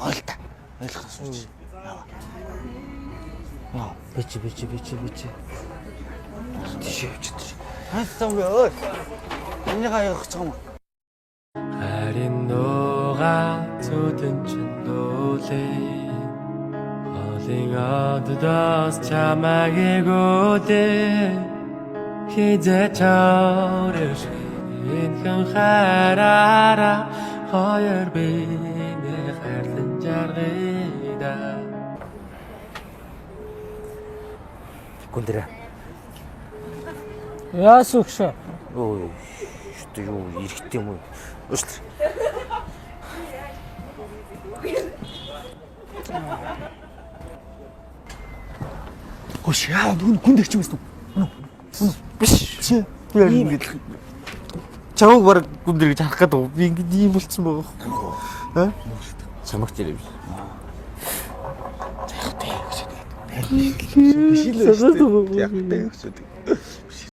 ойлта. Ойлгох сууч. Яа, бичи. Тийш. Хайцсан бэ ой. Энийг аягах гэж юм. Харин нуга зүтэн чин дүүлээ. Холын одоос чамайг эгөөдөө. Хизээч орж хэн хараараа хоёр биний хайрлан жаргайда. Гүндэрэ. Яас өгшөө. Ой. Что юу ирэхтэй юм уу? Уушлаа. Хош яа гүндэрч юм уу? Биш. Яа ингэж. Чамаг баг гүндэр гэж харах гэдэг. Би ингэж ийм болцсон байгаа. Аа? Чамаг тэр юм. Биш л үү? Яг тэг өсөд.